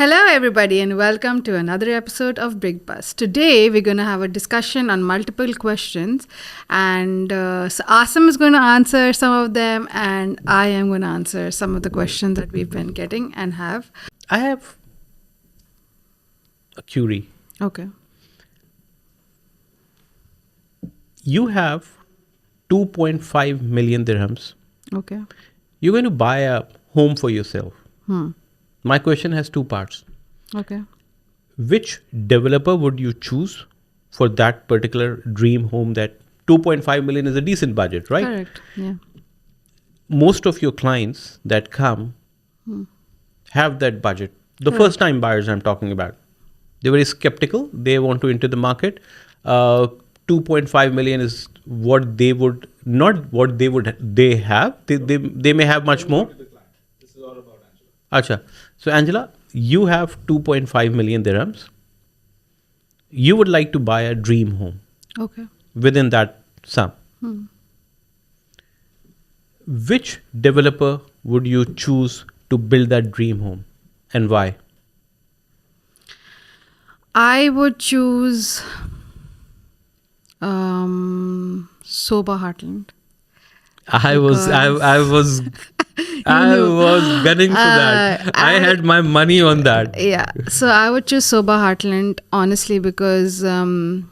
Hello, everybody, and welcome to another episode of Big Bus. Today, we're going to have a discussion on multiple questions, and so Asim is going to answer some of them, and I am going to answer some of the questions that we've been getting and have. I have a query. Okay. You have 2.5 million dirhams. Okay. You're going to buy a home for yourself. My question has two parts. Okay. Which developer would you choose for that particular dream home? That 2.5 million is a decent budget, right? Correct. Yeah. Most of your clients that come have that budget. The Correct. first time buyers I'm talking about. They're very skeptical. They want to enter the market. 2.5 million is what they would, not what they have. They may have much more. This is all about Angela. Acha. So Angela, you have 2.5 million dirhams. You would like to buy a dream home Okay. within that sum. Which developer would you choose to build that dream home and why? I would choose Soba Heartland. I was gunning for that. I had my money on that. Yeah. So I would choose Soba Heartland, honestly, because I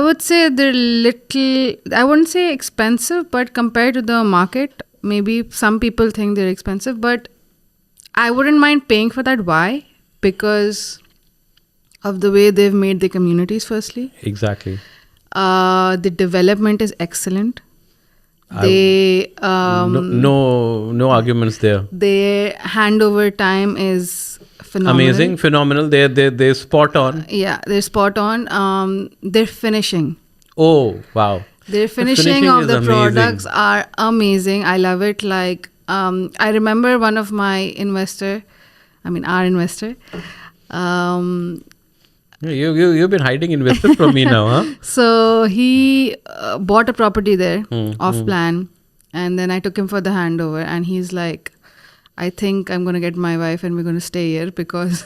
would say they're little, I wouldn't say expensive, but compared to the market, maybe some people think they're expensive, but I wouldn't mind paying for that. Why? Because of the way they've made the communities, firstly. Exactly. The development is excellent. They No arguments there. their handover time is phenomenal. Amazing, phenomenal. They're spot on. Yeah, they're spot on. Their finishing. Oh wow. Their finishing finishing of is the amazing. products are amazing. I love it. Like, I remember one of my our investor. You've been hiding investors from me now, huh? So he bought a property there off plan, and then I took him for the handover, and he's like, I think I'm going to get my wife and we're going to stay here because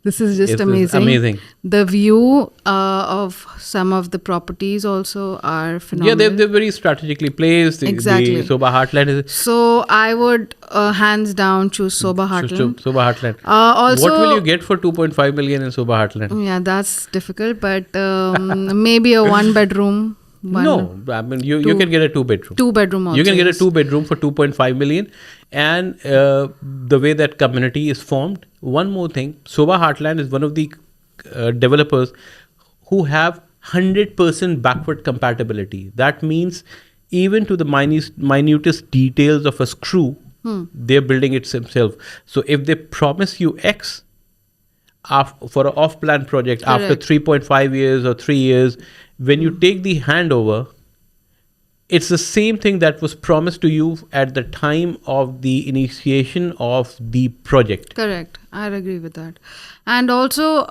this is just It's amazing. The view of some of the properties also are phenomenal. Yeah, they're very strategically placed. Exactly. The Soba Heartland is So I would hands down choose Soba Heartland. Soba Heartland. Also, What will you get for 2.5 million in Soba Heartland? Yeah, that's difficult, but maybe a one bedroom. No, I mean you can get a two bedroom. Two bedroom also. You can get a yes. 2 bedroom for 2.5 million, and the way that community is formed. One more thing, Soba Heartland is one of the developers who have 100% backward compatibility. That means even to the minutest details of a screw, they're building it themselves. So if they promise you X for an off-plan project after Correct. 3.5 years or 3 years, when you take the handover, it's the same thing that was promised to you at the time of the initiation of the project. Correct. I agree with that. And also,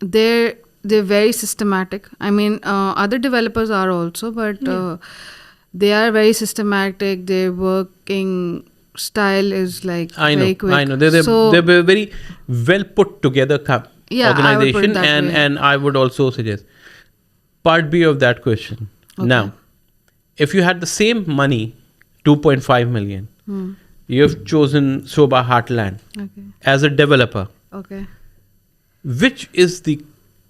they're very systematic. I mean, other developers are also, but they are very systematic. Their working style is like very quick. I know. They're very well put together Yeah, I would put it organization, that way. and I would also suggest part B of that question. Okay. Now, if you had the same money, 2.5 million, you have chosen Soba Heartland Okay. as a developer. Okay. Which is the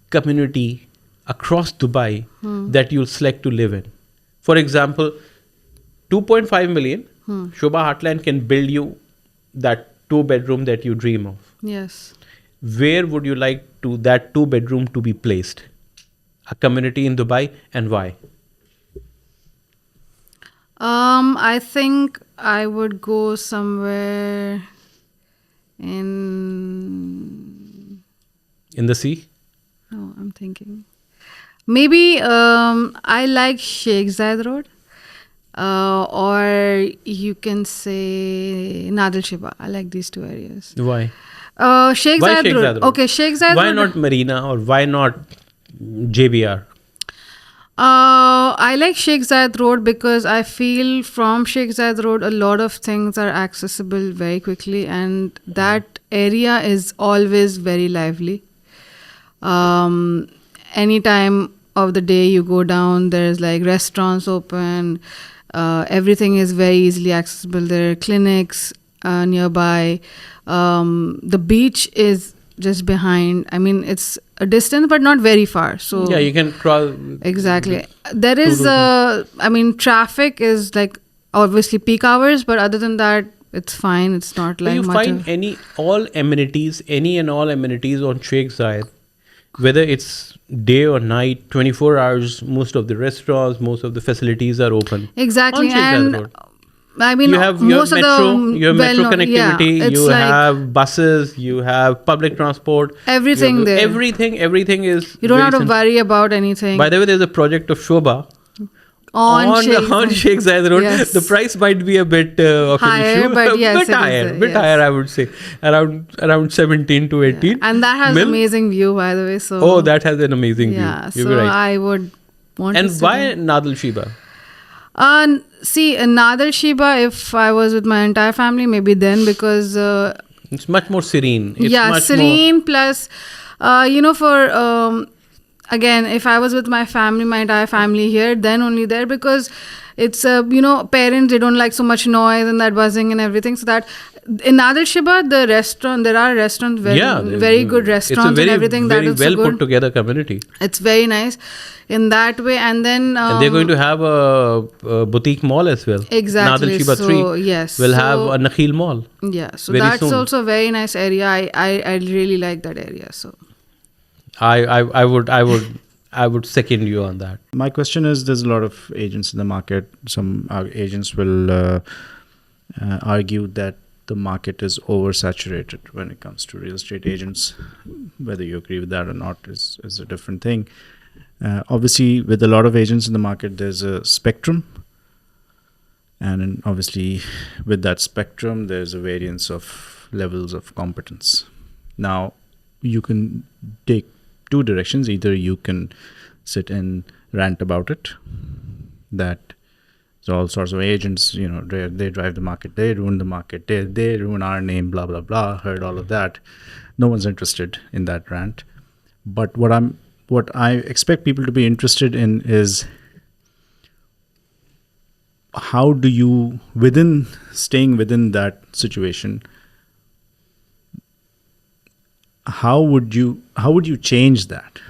community across Dubai that you'll select to live in? For example, 2.5 million, Soba Heartland can build you that 2 bedroom that you dream of. Yes. Where would you like that 2 bedroom to be placed? A community in Dubai, and why? I think I would go somewhere in. In the sea? No, I'm thinking. Maybe I like Sheikh Zayed Road. Or you can say Nadal Shiba. I like these two areas. Why? Sheikh Why Zayed Sheikh Road. Zayed Road? Okay, Sheikh Zayed Why Road. not Marina, or why not JBR? I like Sheikh Zayed Road because I feel from Sheikh Zayed Road a lot of things are accessible very quickly, and that area is always very lively. Any time of the day you go down, there's like restaurants open. Everything is very easily accessible. There are clinics nearby. The beach is just behind. I mean, it's a distance, but not very far. So Yeah, you can cross. exactly. There is, to- I mean, traffic is like obviously peak hours, but other than that, it's fine. It's not But like you much. find any and all amenities on Sheikh Zayed, whether it's day or night, 24 hours. Most of the restaurants, most of the facilities are open. Exactly, On Sheikh Zayed and Road. I mean, You have most your of metro, the you have metro well-known- yeah, connectivity, it's you like have buses, you have public transport. everything you have there. Everything is. You don't very have to simple. worry about anything. By the way, there's a project of Shobha on Sheikh on Zayed. Sheikh Zayed Road. Yes. The price might be a bit of Higher, an issue, but yes, bit it is higher, there, bit yes. higher. I would say around 17 to 18. And that has mil. amazing view, by the way. So Oh, that has an amazing yeah. view. So You're right. I would want And to sit why there. Nadal Shiba? See, Nadal Shiba, if I was with my entire family, maybe then, because It's much more serene. It's yeah, much serene plus, for again, if I was with my family, my entire family here, then only there, because it's parents, they don't like so much noise and that buzzing and everything. So that in Nadal Shiba, the restaurant, there are restaurants, very good restaurants it's a very, and everything. very that is well so good. put together community. It's very nice in that way, and then And they're going to have a boutique mall as well. exactly. Nadal Shiba So 3 yes, will so, have a Nakhil mall. yeah. So very that's soon. also a very nice area. I really like that area. So I would second you on that. My question is, there's a lot of agents in the market. Some agents will argue that the market is oversaturated when it comes to real estate agents. Whether you agree with that or not is a different thing. Obviously, with a lot of agents in the market, there's a spectrum. And obviously, with that spectrum, there's a variance of levels of competence. Now, you can take two directions. Either you can sit and rant about it, that there's all sorts of agents, they drive the market, they ruin the market, they ruin our name, blah, blah, blah. Heard all of that. No one's interested in that rant. But what I expect people to be interested in is, how do you, staying within that situation, how would you change that?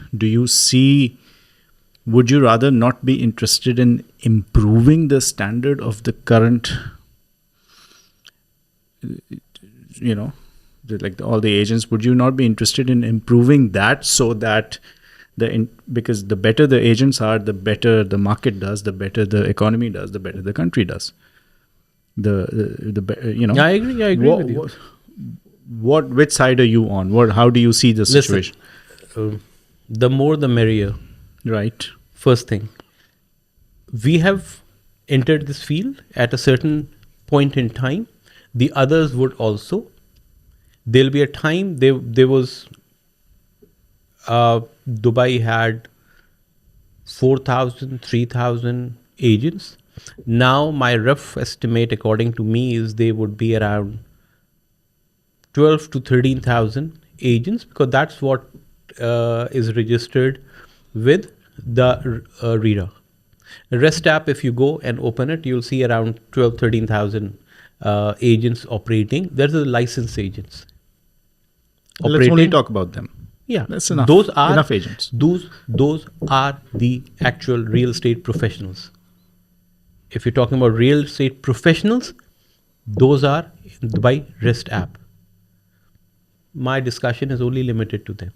Would you rather not be interested in improving the standard of the current, all the agents, would you not be interested in improving that, so that because the better the agents are, the better the market does, the better the economy does, the better the country does. I agree with you. Which side are you on? How do you see the situation? Listen, the more the merrier. Right. First thing, we have entered this field at a certain point in time. The others would also. There'll be a time there was Dubai had 4,000, 3,000 agents. Now my rough estimate, according to me, is they would be around 12 to 13,000 agents, because that's what is registered with the RERA. REST app, if you go and open it, you'll see around 12, 13,000 agents operating. There's the licensed agents. Let's only talk about them. Yeah, That's enough. Those are enough agents. Those are the actual real estate professionals. If you're talking about real estate professionals, those are in the Dubai REST app. My discussion is only limited to them.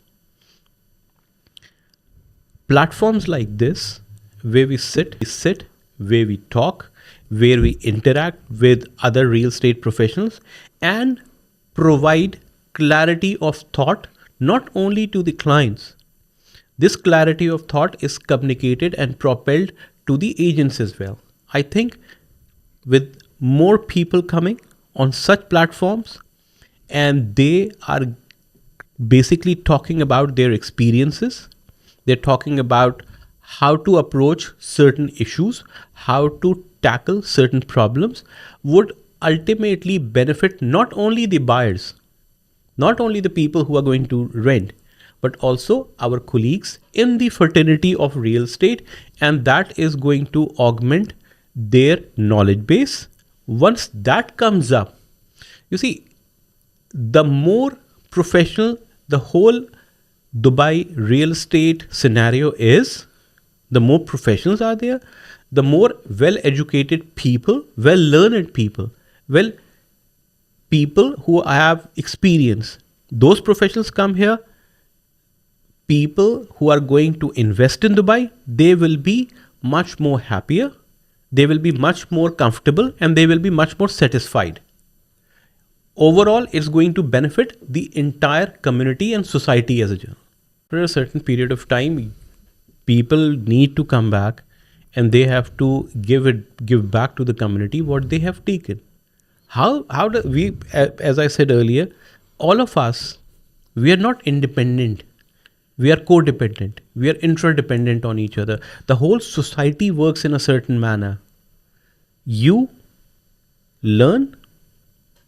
Platforms like this, where we sit, where we talk, where we interact with other real estate professionals and provide clarity of thought, not only to the clients. This clarity of thought is communicated and propelled to the agents as well. I think with more people coming on such platforms, and they are basically talking about their experiences, they're talking about how to approach certain issues, how to tackle certain problems, would ultimately benefit not only the buyers, Not only the people who are going to rent, but also our colleagues in the fraternity of real estate, and that is going to augment their knowledge base. Once that comes up, you see, the more professional the whole Dubai real estate scenario is, the more professionals are there, the more well educated people, well learned people, well people who have experience. Those professionals come here, people who are going to invest in Dubai, they will be much more happier, they will be much more comfortable, and they will be much more satisfied. Overall, it's going to benefit the entire community and society as a general. For a certain period of time, people need to come back and they have to give back to the community what they have taken. How do we, as I said earlier, all of us, we are not independent. We are codependent. We are interdependent on each other. The whole society works in a certain manner. You learn,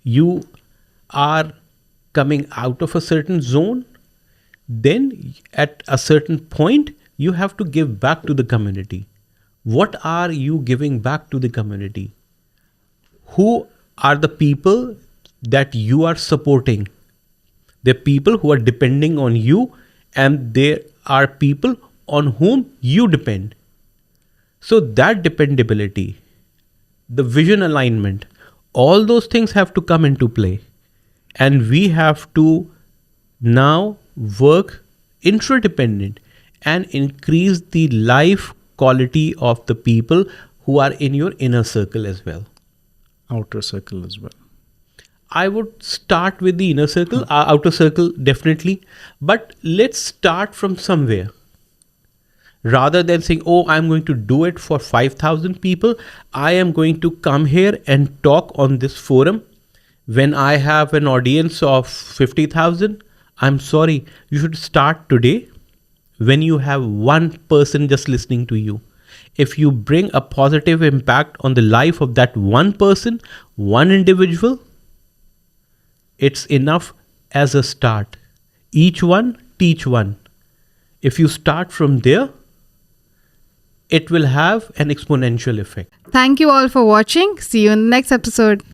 you are coming out of a certain zone, then at a certain point, you have to give back to the community. What are you giving back to the community? Who are the people that you are supporting? There are people who are depending on you, and there are people on whom you depend. So that dependability, the vision alignment, all those things have to come into play. And we have to now work interdependent and increase the life quality of the people who are in your inner circle as well. Outer circle as well. I would start with the inner circle, outer circle definitely, but let's start from somewhere. Rather than saying, oh, I'm going to do it for 5,000 people, I am going to come here and talk on this forum. When I have an audience of 50,000, I'm sorry, you should start today when you have one person just listening to you. If you bring a positive impact on the life of that one person, one individual, it's enough as a start. Each one, teach one. If you start from there, it will have an exponential effect. Thank you all for watching. See you in the next episode.